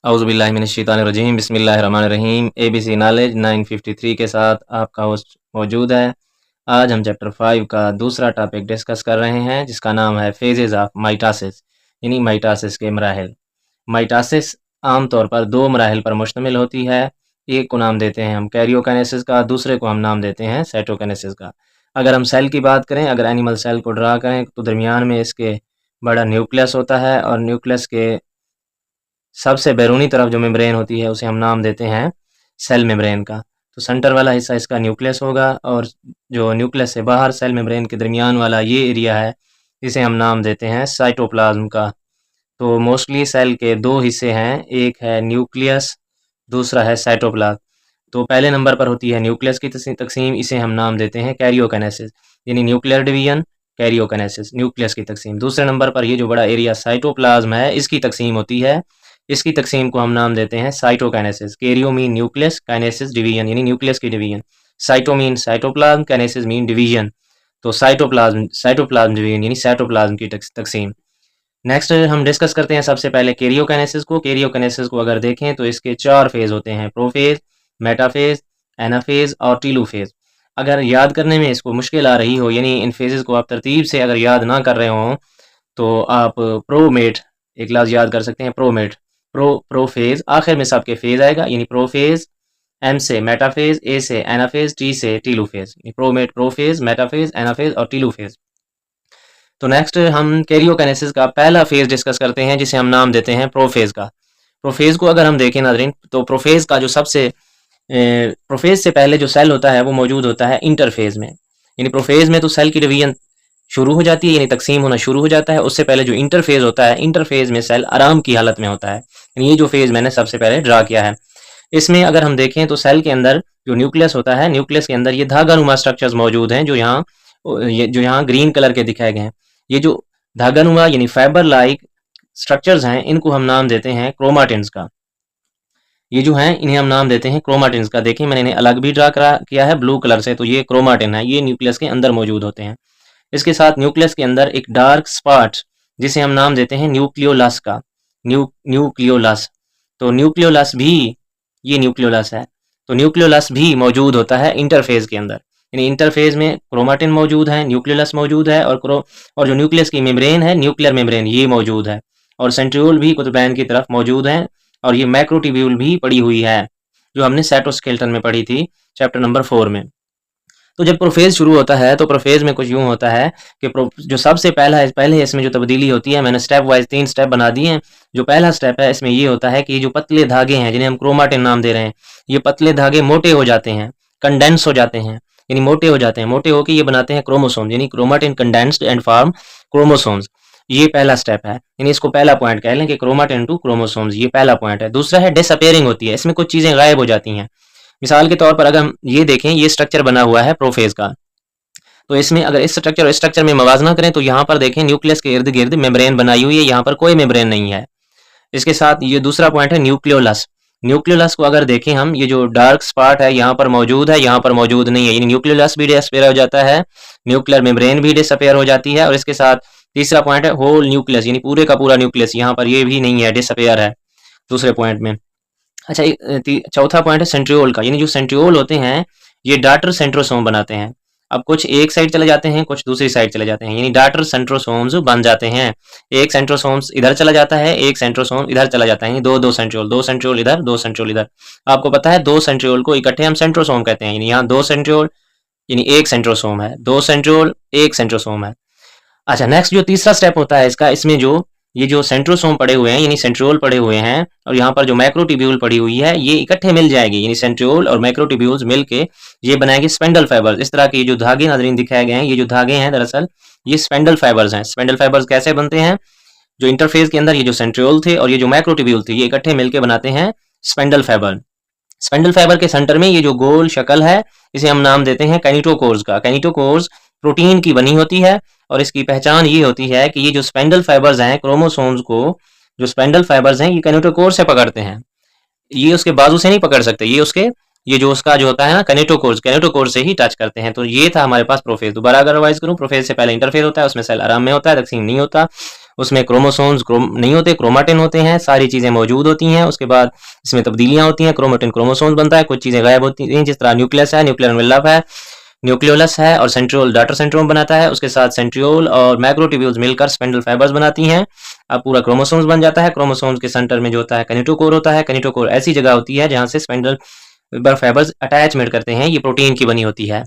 औज़ुबिल्लाहि मिनश्शैतानिर्रजीम बिस्मिल्लाहिर्रहमानिर्रहीम। ABC knowledge 953 के साथ आपका होस्ट मौजूद है। आज हम चैप्टर 5 का दूसरा टॉपिक डिस्कस कर रहे हैं जिसका नाम है फेजेस ऑफ माइटोसिस यानी माइटोसिस के मराहिल। माइटोसिस आमतौर पर दो मराहिल पर मुश्तमिल होती है। एक को नाम देते हैं हम कैरियोकाइनेसिस का, दूसरे को हम नाम देते हैं साइटोकाइनेसिस का। अगर हम सेल की बात करें, अगर एनिमल सेल को ड्रा करें तो दरमियान में इसके बड़ा न्यूक्लियस होता है और न्यूक्लियस के सबसे बैरूनी तरफ जो मेम्ब्रेन होती है उसे हम नाम देते हैं सेल मेम्ब्रेन का। तो सेंटर वाला हिस्सा इसका न्यूक्लियस होगा और जो न्यूक्लियस से बाहर सेल मेम्ब्रेन के दरमियान वाला ये एरिया है इसे हम नाम देते हैं साइटोप्लाज्म का। तो मोस्टली सेल के दो हिस्से हैं, एक है न्यूक्लियस, दूसरा है साइटोप्लाज्म। तो पहले नंबर पर होती है न्यूक्लियस की तकसीम, इसे हम नाम देते हैं कैरियोकाइनेसिस यानी न्यूक्लियर डिवीजन, कैरियोकाइनेसिस न्यूक्लियस की तकसीम। दूसरे नंबर पर ये जो बड़ा एरिया साइटोप्लाज्म है इसकी तकसीम होती है, इसकी तकसीम को हम नाम देते हैं cytokinesis. Karyo mean nucleus, kinesis division यानी न्यूक्लियस की division, cyto mean cytoplasm, kinesis mean division. तो साइटोप्लाज्म डिवीजन यानी साइटोप्लाज्म की तकसीम। नेक्स्ट हम डिस्कस करते हैं सबसे पहले कैरियोकाइनेसिस को। कैरियोकाइनेसिस को अगर देखें तो इसके 4 फेज होते हैं, प्रोफेज, मेटाफेज, एनाफेज और टीलोफेज। अगर याद करने में इसको मुश्किल आ रही हो यानी इन फेजेस को आप तरतीब से अगर याद ना कर रहे हो तो आप प्रोमेट एक क्लास याद कर सकते हैं। प्रोमेट, प्रोफेज, आखिर में सबके फेज आएगा यानी प्रोफेज, एम से मेटाफेज, ए से एनाफेज, टी से telophase. Pro-Matte, prophase, metaphase, anaphase और टीलोफेज। तो नेक्स्ट हम कैरियोकाइनेसिस का पहला फेज डिस्कस करते हैं जिसे हम नाम देते हैं प्रोफेज का। प्रोफेज को अगर हम देखें नाज़रीन तो प्रोफेज का जो सबसे प्रोफेज से पहले जो सेल होता है वो मौजूद होता है इंटरफेज में। यानी प्रोफेज में तो सेल की डिवीजन शुरू हो जाती है यानी तकसीम होना शुरू हो जाता है। उससे पहले जो इंटरफेज होता है, इंटरफेज में सेल आराम की हालत में होता है। यानी ये जो फेज मैंने सबसे पहले ड्रा किया है, इसमें अगर हम देखें तो सेल के अंदर जो न्यूक्लियस होता है, न्यूक्लियस के अंदर ये धागानुमा स्ट्रक्चर्स मौजूद हैं जो यहाँ ग्रीन कलर के दिखाए गए हैं। ये जो धागानुमा यानी फाइबर लाइक स्ट्रक्चर्स हैं इनको हम नाम देते हैं क्रोमाटिन्स का। ये जो हैं इन्हें हम नाम देते हैं क्रोमाटिन्स का। देखिए मैंने इन्हें अलग भी ड्रा किया है ब्लू कलर से, तो ये क्रोमाटिन है, ये न्यूक्लियस के अंदर मौजूद होते हैं। इसके साथ न्यूक्लियस के अंदर एक डार्क स्पॉट जिसे हम नाम देते हैं न्यूक्लियोलस का, न्यूक्लियोलस। तो न्यूक्लियोलस भी, ये न्यूक्लियोलस है, तो न्यूक्लियोलस भी मौजूद होता है इंटरफेज के अंदर। यानी इंटरफेज में क्रोमाटिन मौजूद है, न्यूक्लियोलस मौजूद है और जो न्यूक्लियस की मेम्ब्रेन है, न्यूक्लियर मेम्ब्रेन, ये मौजूद है। और सेंट्रियोल भी कुतुबैन की तरफ मौजूद है और ये मैक्रोट्यूब्यूल भी पड़ी हुई है जो हमने साइटोस्केलेटन में पढ़ी थी चैप्टर नंबर 4 में। तो जब प्रोफेज शुरू होता है तो प्रोफेज में कुछ यूँ होता है कि जो सबसे पहले इसमें जो तब्दीली होती है, मैंने स्टेप वाइज 3 स्टेप बना दिए हैं। जो पहला स्टेप है इसमें ये होता है कि ये जो पतले धागे हैं जिन्हें हम क्रोमाटिन नाम दे रहे हैं, ये पतले धागे मोटे हो जाते हैं, कंडेंस हो जाते हैं, यानी मोटे हो जाते हैं। मोटे होकर ये बनाते हैं क्रोमोसोम, यानी chromatin condensed and form chromosomes. ये पहला स्टेप है, यानी इसको पहला पॉइंट कह लें कि क्रोमाटिन टू क्रोमोसोम्स, ये पहला पॉइंट है। दूसरा है डिसअपियरिंग होती है, इसमें कुछ चीज़ें गायब हो जाती हैं। मिसाल के तौर पर अगर हम ये देखें, ये स्ट्रक्चर बना हुआ है प्रोफेज का, तो इसमें अगर इस स्ट्रक्चर और स्ट्रक्चर में मवाजना करें तो यहाँ पर देखें न्यूक्लियस के इर्द गिर्द मेम्ब्रेन बनाई हुई है, यहाँ पर कोई मेम्ब्रेन नहीं है। इसके साथ ये दूसरा पॉइंट है न्यूक्लियोलस। न्यूक्लियोलस को अगर देखें हम, ये जो डार्क स्पॉट है यहाँ पर मौजूद है, यहाँ पर मौजूद नहीं है, यानी न्यूक्लियोलस भी डिसअपियर हो जाता है, न्यूक्लियर मेम्ब्रेन भी डिसअपियर हो जाती है। और इसके साथ तीसरा पॉइंट है होल न्यूक्लियस, यानी पूरे का पूरा न्यूक्लियस, यहाँ पर ये भी नहीं है, डिसअपियर है दूसरे पॉइंट में। अच्छा, चौथा पॉइंट है सेंट्रियोल का, यानी जो सेंट्रियोल होते हैं ये डाटर सेंट्रोसोम बनाते हैं। अब कुछ एक साइड चले जाते हैं, कुछ दूसरी साइड चले जाते हैं, यानी डाटर सेंट्रोसोम्स बन जाते हैं। एक सेंट्रोसोम्स इधर चला जाता है, एक सेंट्रोसोम इधर चला जाता है, यानी दो सेंट्रियोल, दो सेंट्रियोल इधर, दो सेंट्रियोल इधर। आपको पता है दो सेंट्रियोल को इकट्ठे हम सेंट्रोसोम कहते हैं, यानी यहाँ दो सेंट्रियोल यानी एक सेंट्रोसोम है, दो सेंट्रियोल एक सेंट्रोसोम है। अच्छा, नेक्स्ट जो तीसरा स्टेप होता है इसका, इसमें ये जो सेंट्रोसोम पड़े हुए हैं यानी सेंट्रियोल पड़े हुए हैं और यहाँ पर जो मैक्रोट्यूब्यूल पड़ी हुई है, ये इकट्ठे मिल जाएगी, यानी सेंट्रियोल और मैक्रोट्यूब्यूल्स मिलके ये बनाएंगे स्पेंडल फाइबर्स। इस तरह के जो धागे नाज़रीन दिखाए गए हैं, ये जो धागे हैं दरअसल ये स्पेंडल फाइबर्स हैं। स्पेंडल फाइबर्स कैसे बनते हैं? जो इंटरफेस के अंदर ये जो सेंट्रियोल थे और ये जो मैक्रोट्यूब्यूल थे, ये इकट्ठे मिलकर बनाते हैं स्पेंडल फाइबर। स्पेंडल फाइबर के सेंटर में ये जो गोल शक्ल है, इसे हम नाम देते हैं कैनिटोकोर्स का। कैनिटोकोर्स प्रोटीन की बनी होती है और इसकी पहचान ये होती है कि ये जो स्पेंडल फाइबर्स हैं, क्रोमोसोम्स को जो स्पेंडल फाइबर्स हैं ये कैनिटोकोर से पकड़ते हैं। ये उसके बाजू से नहीं पकड़ सकते, ये जो उसका जो होता है ना कैनिटोकोर से ही टच करते हैं। तो ये था हमारे पास प्रोफेज। दोबारा अगर रिवाइज करूं, प्रोफेज से पहले इंटरफेज होता है, उसमें सेल आराम में होता है, तकसीम नहीं होता। उसमें क्रोमोसोम्स नहीं होते, क्रोमाटिन होते हैं, सारी चीज़ें मौजूद होती हैं। उसके बाद इसमें तब्दीलियाँ होती हैं, क्रोमाटिन क्रोमोसोम्स बनता है, कुछ चीज़ें गायब होती हैं, जिस तरह न्यूक्लियस है, न्यूक्लियर एनवेलप है, न्यूक्लियोलस है, और सेंट्रियोल डाटर सेंट्रोम बनाता है। उसके साथ सेंट्रियोल और मैक्रोट्यूब्यूल्स मिलकर स्पेंडल फाइबर्स बनाती हैं। अब पूरा क्रोमोसोम्स बन जाता है। क्रोमोसोम्स के सेंटर में जो होता है कैनिटोकोर होता है। कैनिटोकोर ऐसी जगह होती है जहाँ से स्पेंडल फाइबर्स अटैचमेंट करते हैं, ये प्रोटीन की बनी होती है।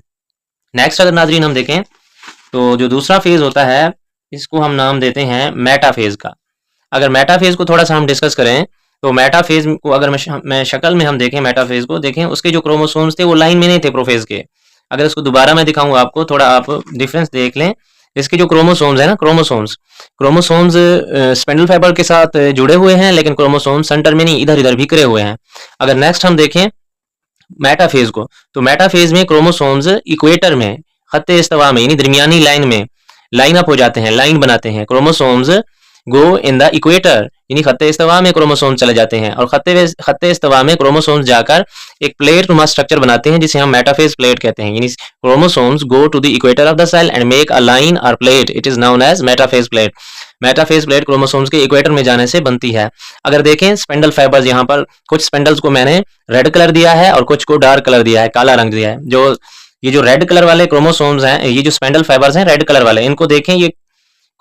नेक्स्ट अगर नाजरीन हम देखें तो जो दूसरा फेज होता है इसको हम नाम देते हैं मेटाफेज का। अगर मेटाफेज को थोड़ा सा हम डिस्कस करें तो मेटाफेज को अगर मैं शक्ल में हम देखें, मेटाफेज को देखें, उसके जो क्रोमोसोम्स थे वो लाइन में नहीं थे प्रोफेज के। अगर इसको दोबारा मैं दिखाऊं आपको, थोड़ा आप डिफरेंस देख लें। इसके जो क्रोमोसोम्स है ना, क्रोमोसोम्स स्पेंडल फाइबर के साथ जुड़े हुए हैं, लेकिन क्रोमोसोम्स सेंटर में नहीं, इधर इधर बिखरे हुए हैं। अगर नेक्स्ट हम देखें मेटाफेज को, तो मेटाफेज में क्रोमोसोम्स इक्वेटर में, खत्ते इस्तिवा में, यानी दरमियानी लाइन में लाइन अप हो जाते हैं, लाइन बनाते हैं। Chromosomes go in the equator, यानी खत्ते इस्तिवा में क्रोमोसोम चले जाते हैं, और खत्ते इस्तिवा में क्रोमोसोम्स जाकर एक प्लेट नुमा स्ट्रक्चर बनाते हैं जिसे हम मेटाफेज प्लेट कहते हैं। यानी chromosomes go to the equator of the cell and make a line और plate, it is known as metaphase plate. Metaphase plate chromosomes के इक्वेटर में जाने से बनती है। अगर देखें स्पेंडल फाइबर्स, यहाँ पर कुछ स्पेंडल्स को मैंने रेड कलर दिया है और कुछ को डार्क कलर दिया है, काला रंग दिया है। ये जो रेड कलर वाले क्रोमोसोम्स हैं, ये जो स्पेंडल फाइबर्स हैं रेड कलर वाले, इनको देखें, ये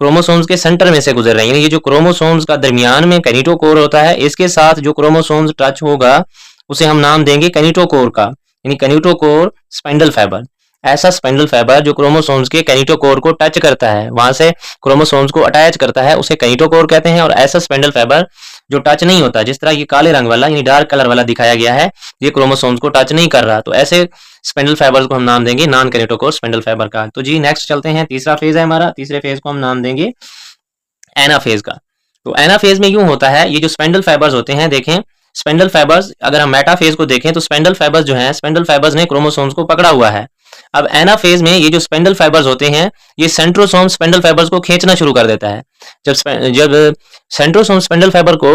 क्रोमोसोम्स के सेंटर में से गुजर रहे हैं। यानी ये जो क्रोमोसोम्स का दरमियान में कैनिटोकोर होता है, इसके साथ जो क्रोमोसोम्स टच होगा उसे हम नाम देंगे कैनिटोकोर का, यानी कैनिटोकोर स्पेंडल फाइबर। ऐसा स्पेंडल फाइबर जो क्रोमोसोम्स के कैनिटोकोर को टच करता है, वहां से क्रोमोसोम्स को अटैच करता है, उसे कैनिटोकोर कहते हैं। और ऐसा स्पेंडल फाइबर जो टच नहीं होता, जिस तरह ये काले रंग वाला यानी डार्क कलर वाला दिखाया गया है, ये क्रोमोसोम्स को टच नहीं कर रहा, तो ऐसे स्पेंडल फाइबर को हम नाम देंगे नॉन कैनिटोकोर स्पेंडल फाइबर का। तो जी नेक्स्ट चलते हैं, तीसरा फेज है हमारा। तीसरे फेज को हम नाम देंगे एनाफेज का। तो एनाफेज में यूं होता है, ये जो स्पेंडल फाइबर्स होते हैं, देखें स्पेंडल फाइबर्स, अगर हम मेटाफेज को देखें तो स्पेंडल फाइबर्स जो हैं, स्पेंडल फाइबर्स ने क्रोमोसोम्स को पकड़ा हुआ है। अब एनाफेज में ये जो स्पेंडल फाइबर्स होते हैं, ये सेंट्रोसोम स्पेंडल फाइबर्स को खींचना शुरू कर देता है। जब सेंट्रोसोम स्पेंडल फाइबर को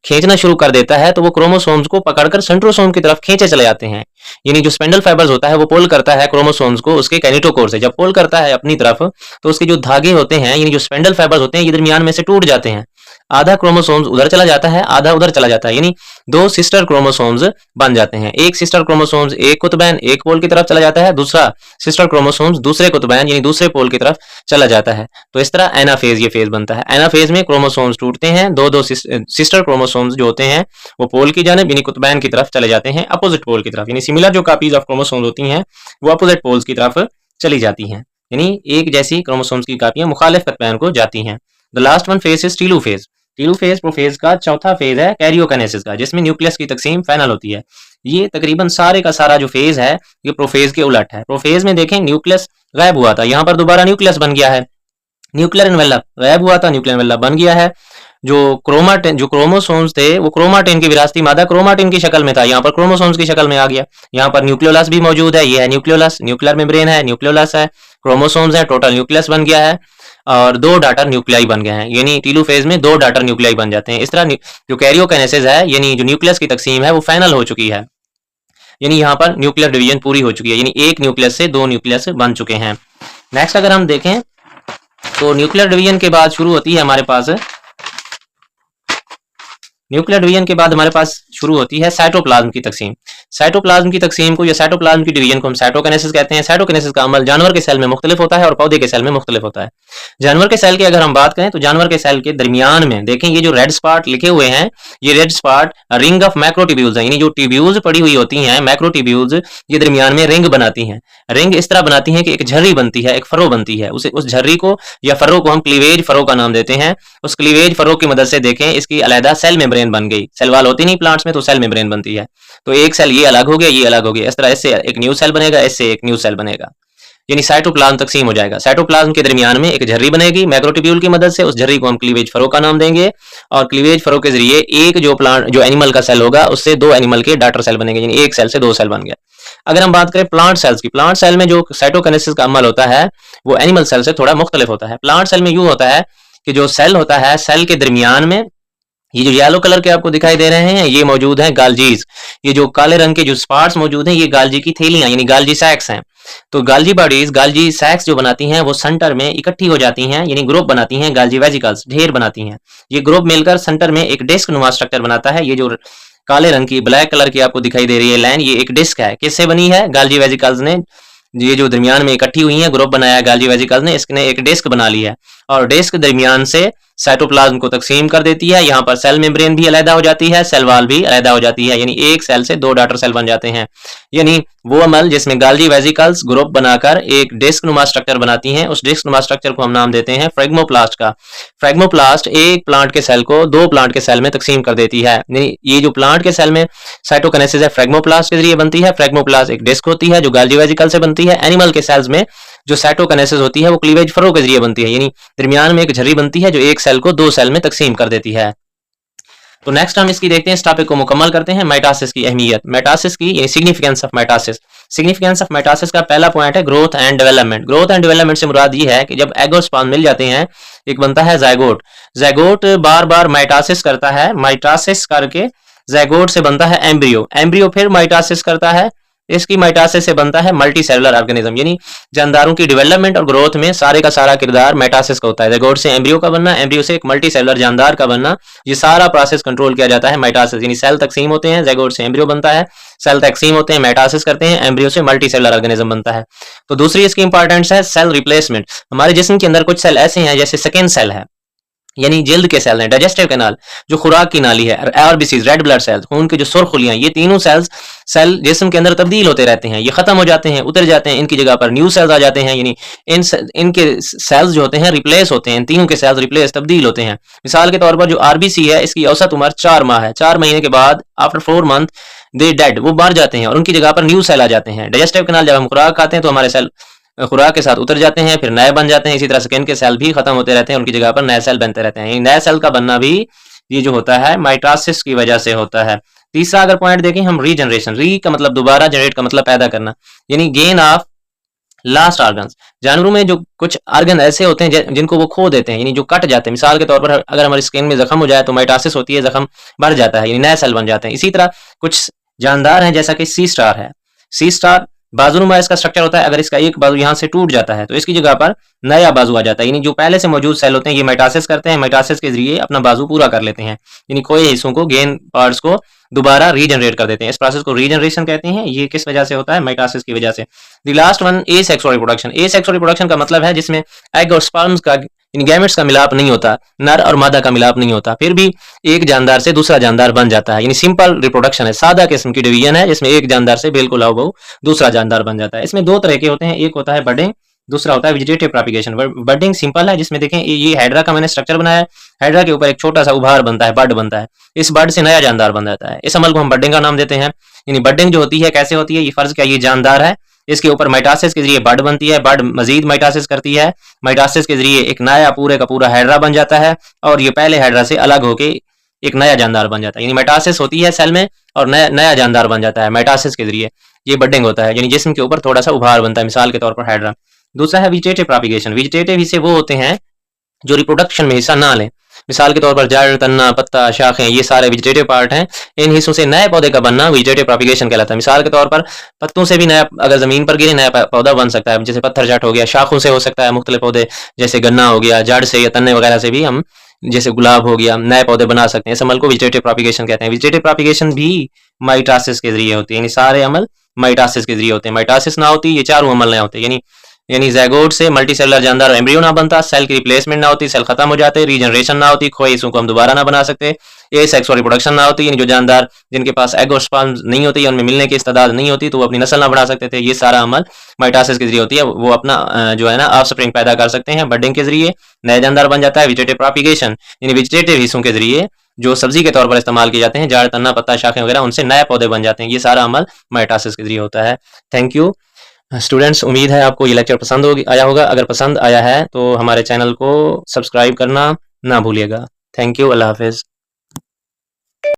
खींचना शुरू कर देता है, तो वो क्रोमोसोम्स को पकड़कर सेंट्रोसोम की तरफ खींचे चले जाते हैं। यानी जो स्पेंडल फाइबर्स होता है वो पुल करता है क्रोमोसोम्स को उसके कैनिटोकोर से। जब पुल करता है अपनी तरफ, तो उसके जो धागे होते हैं, यानी जो स्पेंडल फाइबर्स होते हैं, ये दरमियान में से टूट जाते हैं। आधा क्रोमोसोम्स उधर चला जाता है, आधा उधर चला जाता है, यानी दो सिस्टर क्रोमोसोम्स बन जाते हैं। एक सिस्टर क्रोमोसोम्स एक कुतुबैन एक पोल की तरफ चला जाता है, दूसरा सिस्टर क्रोमोसोम्स दूसरे कुतुबैन यानी दूसरे पोल की तरफ चला जाता है। तो इस तरह एनाफेज ये फेज बनता है। एनाफेज में क्रोमोसोम्स टूटते हैं, दो सिस्टर क्रोमोसोम्स जो होते हैं वो पोल की जानिब यानी कुतुबैन की तरफ चले जाते हैं, अपोजिट पोल की तरफ, यानी सिमिलर जो कॉपीज ऑफ क्रोमोसोम्स होती हैं वो अपोजिट पोल्स की तरफ चली जाती हैं, यानी एक जैसी क्रोमोसोम्स की कॉपियां मुखालिफ कुतुबैन को जाती हैं। The last one phase is telophase. Telophase prophase का चौथा फेज है कैरियोकाइनेसिस का, जिसमें न्यूक्लियस की तकसीम फाइनल होती है। ये तकरीबन सारे का सारा जो फेज है ये प्रोफेज के उलट है। प्रोफेज में देखें न्यूक्लियस गायब हुआ था, यहाँ पर दोबारा न्यूक्लियस बन गया है। न्यूक्लियर एनवेलप गायब हुआ था, न्यूक्लियर एनवेलप बन गया है। जो क्रोमोसोम्स थे वो क्रोमाटिन की विरासती मादा क्रोमाटिन की शक्ल में था, यहाँ पर क्रोमोसोम्स की शक्ल में आ गया। यहाँ पर न्यूक्लियोलस भी मौजूद है, ये है न्यूक्लियोलस, न्यूक्लियर मेम्ब्रेन है, न्यूक्लियोलस है, क्रोमोसोम्स है, टोटल न्यूक्लियस बन गया है और दो डाटर न्यूक्लियाई बन गए हैं। यानी टीलोफेज में दो डाटर न्यूक्लियाई बन जाते हैं। इस तरह जो कैरियोकाइनेसिस है यानी जो न्यूक्लियस की तकसीम है वो फाइनल हो चुकी है, यानी यहाँ पर न्यूक्लियर डिवीजन पूरी हो चुकी है, यानी एक न्यूक्लियस से दो न्यूक्लियस बन चुके हैं। नेक्स्ट अगर हम देखें तो न्यूक्लियर डिवीजन के बाद शुरू होती है हमारे पास, न्यूक्लियर डिवीजन के बाद हमारे पास शुरू होती है साइटोप्लाज्म की तकसीम। साइटोप्लाज्म की तकसीम को या साइटोप्लाज्म की डिवीजन को हम साइटोकाइनेसिस कहते हैं। साइटोकाइनेसिस का अमल जानवर के सेल में मुख्तलिफ होता है और पौधे के सेल में मुख्तलिफ होता है। जानवर के सेल की अगर हम बात करें तो जानवर के सेल के दरमियान में देखें ये जो रेड स्पॉट लिखे हुए हैं, ये रेड स्पॉट रिंग ऑफ मैक्रोट्यूब्यूल्स है, यानी जो ट्यूब्यूल्स पड़ी हुई होती हैं मैक्रोट्यूब्यूल्स, ये दरमियान में रिंग बनाती हैं। रिंग इस तरह बनाती हैं कि एक झर्री बनती है, एक फरो बनती है, उस झर्री को या फरो को हम क्लीवेज फरो का नाम देते हैं। उस क्लीवेज फरो की मदद से देखें इसकी अलहदा सेल मेम्ब्रेन बन गई। सेल वाल होती नहीं प्लांट्स में, तो सेल मेम्ब्रेन बनती है। तो एक सेल ये अलग हो गया, ये अलग हो गया, इस तरह इससे एक न्यू सेल बनेगा, इससे एक न्यू सेल बनेगा, यानी साइटोप्लाज्म तकसीम हो जाएगा। साइटोप्लाज्म के दरमियान में एक झर्री बनेगी मैक्रोट्यूब्यूल की मदद से, उस झर्री को हम क्लीवेज फरो का नाम देंगे और क्लीवेज फरो के जरिए एक जो एनिमल का सेल होगा उससे दो एनिमल के डाटर सेल बनेंगे, यानी एक सेल से दो सेल बन गया। अगर हम बात करें प्लांट सेल्स की, प्लांट सेल में जो साइटोकाइनेसिस का अमल होता है वो एनिमल सेल से थोड़ा मुख्तलिफ होता है। प्लांट सेल में यूं होता है कि जो सेल होता है, सेल के दरमियान में ये जो येलो कलर के आपको दिखाई दे रहे हैं ये मौजूद हैं गाल्जीज। ये जो काले रंग के जो स्पॉट्स मौजूद हैं ये गाल्जी की थैलियां यानी गाल्जी सैक्स हैं। तो गाल्जी बॉडीज, गाल्जी सैक्स जो बनाती हैं वो सेंटर में इकट्ठी हो जाती हैं, यानी ग्रुप बनाती हैं, गाल्जी वेजिकल्स ढेर बनाती हैं। ये ग्रुप मिलकर सेंटर में एक डिस्क नुमा स्ट्रक्चर बनाता है। ये जो काले रंग की, ब्लैक कलर की आपको दिखाई दे रही है लाइन, ये एक डिस्क है। किससे बनी है? गाल्जी वेजिकल्स ने, ये जो दरमियान में इकट्ठी हुई है, ग्रुप बनाया गाल्जी वेजिकल्स ने, इसने एक डिस्क बना ली है और डिस्क दरमियान से साइटोप्लाज्म को तकसीम कर देती है। यहाँ पर सेल मेम्ब्रेन भी अलहदा हो जाती है, सेल वाल भी अलहदा हो जाती है, यानी एक सेल से दो डॉटर सेल बन जाते हैं। यानी वो अमल जिसमें गाल्जी वेजिकल्स ग्रुप बनाकर एक डिस्क नुमा स्ट्रक्चर बनाती हैं, उस डिस्क नुमा स्ट्रक्चर को हम नाम देते हैं फ्रेगमोप्लास्ट का। फ्रेगमोप्लास्ट एक प्लांट के सेल को दो प्लांट के सेल में तकसीम कर देती है। ये जो प्लांट के सेल में साइटोकिनेसिस है, फ्रेगमोप्लास्ट के जरिए बनती है। फ्रेगमोप्लास्ट एक डिस्क होती है जो गाल्जी वेजिकल से बनती है। एनिमल के सेल्स में जो साइटोकिनेसिस होती है वो क्लीवेज फरो के जरिए बनती है, यानी दरमियान में एक झर्री बनती है जो एक सेल को दो सेल में तकसीम कर देती है। तो नेक्स्ट हम इसकी देखते हैं, इस टॉपिक को मुकम्मल करते हैं, माइटोसिस की अहमियत, माइटोसिस की यानी significance of mitosis. Significance of mitosis का पहला पॉइंट है growth and development. Growth and development से मुराद ये है कि जब एग और स्पर्म मिल जाते हैं, एक बनता है जायगोट। जायगोट बार बार माइटोसिस करता है, माइटोसिस करके जायगोट से बनता है एम्ब्रियो, एम्ब्रियो फिर माइटोसिस करता है, इसकी माइटोसिस से बनता है मल्टी सेलुलर ऑर्गेनिज्म। यानी जानदारों की डेवलपमेंट और ग्रोथ में सारे का सारा किरदार माइटोसिस का होता है। जायगोट से एम्ब्रियो का बनना, एम्ब्रियो से एक मल्टी सेलुलर जानदार का बनना, ये सारा प्रोसेस कंट्रोल किया जाता है माइटोसिस। यानी सेल तकसीम होते हैं, जायगोट से एम्ब्रियो बनता है, सेल तकसीम होते हैं, माइटोसिस करते हैं, एम्ब्रियो से मल्टी सेलुलर ऑर्गेनिज्म बनता है। तो दूसरी इसकी इंपॉर्टेंस है सेल रिप्लेसमेंट। हमारे जिस्म के अंदर कुछ सेल ऐसे हैं जैसे सेकेंड सेल है, यानी जल्द के सेल हैं, डाइजेस्टिव कैनाल जो खुराक की नाली है, आरबीसीज रेड ब्लड सेल्स, खून के जो सुर्खुलियां, ये तीनों सेल जिस्म के अंदर तब्दील होते रहते हैं, ये खत्म हो जाते हैं, उतर जाते हैं, इनकी जगह पर न्यू सेल्स आ जाते हैं। यानी इनके सेल्स जो होते हैं रिप्लेस होते हैं, इन तीनों के सेल्स रिप्लेस तब्दील होते हैं। मिसाल के तौर पर जो आरबीसी है, इसकी औसत उम्र 4 माह है। 4 महीने के बाद आफ्टर 4 मंथ दे डेड, वो मर जाते हैं और उनकी जगह पर न्यू सेल आ जाते हैं। डाइजेस्टिव कैनाल, जब हम खुराक खाते हैं तो हमारे सेल खुराक के साथ उतर जाते हैं, फिर नए बन जाते हैं। इसी तरह स्किन के सेल भी खत्म होते रहते हैं, उनकी जगह पर नए सेल बनते रहते हैं। नए सेल का बनना भी ये जो होता है माइटोसिस की वजह से होता है। तीसरा अगर पॉइंट देखें हम, रीजनरेशन। री का मतलब दोबारा, जनरेट का मतलब पैदा करना, यानी गेन ऑफ लास्ट ऑर्गन्स। जानवरों में जो कुछ ऑर्गन ऐसे होते हैं जिनको वो खो देते हैं, यानी जो कट जाते हैं। मिसाल के तौर पर अगर हमारी स्किन में जख्म हो जाए तो माइटोसिस होती है, जख्म बढ़ जाता है, यानी नए सेल बन जाते हैं। इसी तरह कुछ जानदार हैं जैसा कि सी स्टार है, सी स्टार बाजुनुमा इसका स्ट्रक्चर होता है। अगर इसका एक बाजू यहाँ से टूट जाता है तो इसकी जगह पर नया बाजू आ जाता है, यानी जो पहले से मौजूद सेल होते हैं ये माइटोसिस करते हैं, माइटोसिस के जरिए अपना बाजू पूरा कर लेते हैं, यानी खोए हिस्सों को, गेन पार्ट्स को दोबारा रीजनरेट कर देते हैं। इस प्रोसेस को रीजनरेशन कहते हैं। ये किस वजह से होता है? माइटोसिस की वजह से। The last one, asexual reproduction. Asexual reproduction का मतलब है जिसमें एग और स्पर्म्स का, इन गैमेट्स का मिलाप नहीं होता, नर और मादा का मिलाप नहीं होता, फिर भी एक जानदार से दूसरा जानदार बन जाता है, यानी सिंपल रिप्रोडक्शन है, सादा किस्म की डिवीजन है जिसमें एक जानदार से बिल्कुल हूबहू दूसरा जानदार बन जाता है। इसमें दो तरह के होते हैं, एक होता है बडिंग, दूसरा होता है वेजिटेटिव प्रोपिगेशन। बडिंग सिंपल है, जिसमें देखें ये हाइड्रा का मैंने स्ट्रक्चर बनाया है, हाइड्रा के ऊपर एक छोटा सा उभार बनता है, बड बनता है, इस बड से नया जानदार बन जाता है। इस अमल को हम बडिंग का नाम देते हैं। यानी बडिंग जो होती है कैसे होती है, ये फर्ज क्या, ये जानदार है, इसके ऊपर माइटोसिस के जरिए बड बनती है, बड मजीद माइटोसिस करती है, माइटोसिस के जरिए एक नया पूरे का पूरा हाइड्रा बन जाता है और ये पहले हाइड्रा से अलग होके एक नया जानदार बन जाता है। यानी माइटोसिस होती है सेल में और नया जानदार बन जाता है माइटोसिस के जरिए, ये बडिंग होता है, यानी जिस्म के ऊपर थोड़ा सा उभार बनता है, मिसाल के तौर पर हाइड्रा। दूसरा है वेजिटेटिव प्रोपिगेशन। वेजिटेटिव हिस्से वो होते हैं जो रिप्रोडक्शन में हिस्सा ना लें, मिसाल के तौर पर जड़, तना, पत्ता, शाखें, ये सारे वेजिटेटिव पार्ट हैं। इन हिस्सों से नए पौधे का बनना वेजिटेटिव प्रोपिगेशन कहलाता है। मिसाल के तौर पर पत्तों से भी नया, अगर जमीन पर गिरे नया पौधा बन सकता है, जैसे पत्थर जट हो गया। शाखों से हो सकता है मुख्तलिफ पौधे, जैसे गन्ना हो गया, जड़ से या तन्ने वगैरह से भी हम, जैसे गुलाब हो गया, नए पौधे बना सकते हैं। इस अमल को वेजिटेटिव प्रोपिगेशन कहते हैं। वेजिटेटिव प्रोपिगेशन भी माइटोसिस के जरिए होती है, यानी सारे अमल माइटोसिस के जरिए होते हैं। माइटोसिस ना होती ये चारों अमल नहीं होते, यानी ज़ैगोट से मल्टीसेलुलर जानदार और एम्ब्रियो ना बनता, सेल की रिप्लेसमेंट ना होती, सेल खत्म हो जाते, रीजनरेशन ना होती, खोए हिस्सों को हम दोबारा ना बना सकते, एसेक्सुअल रिप्रोडक्शन ना होती, यानी जो जानदार जिनके पास एग और स्पर्म नहीं होती, उनमें मिलने की इस्तेदाद नहीं होती, तो वो अपनी नस्ल ना बढ़ा सकते थे। ये सारा अमल माइटोसिस के जरिए होती है। वो अपना जो है ना ऑफस्प्रिंग पैदा कर सकते हैं बडिंग के जरिए, नया जानदार बन जाता है। वेजिटेटिव प्रोपिगेशन यानी वेजिटेटिव हिस्सों के जरिए जो सब्जी के तौर पर इस्तेमाल किए जाते हैं, जड़, तना, पत्ता, शाखें वगैरह, उनसे नए पौधे बन जाते हैं। ये सारा अमल माइटोसिस के जरिए होता है। थैंक यू स्टूडेंट्स, उम्मीद है आपको ये लेक्चर पसंद आया होगा। अगर पसंद आया है तो हमारे चैनल को सब्सक्राइब करना ना भूलिएगा। थैंक यू, अल्लाह हाफिज़।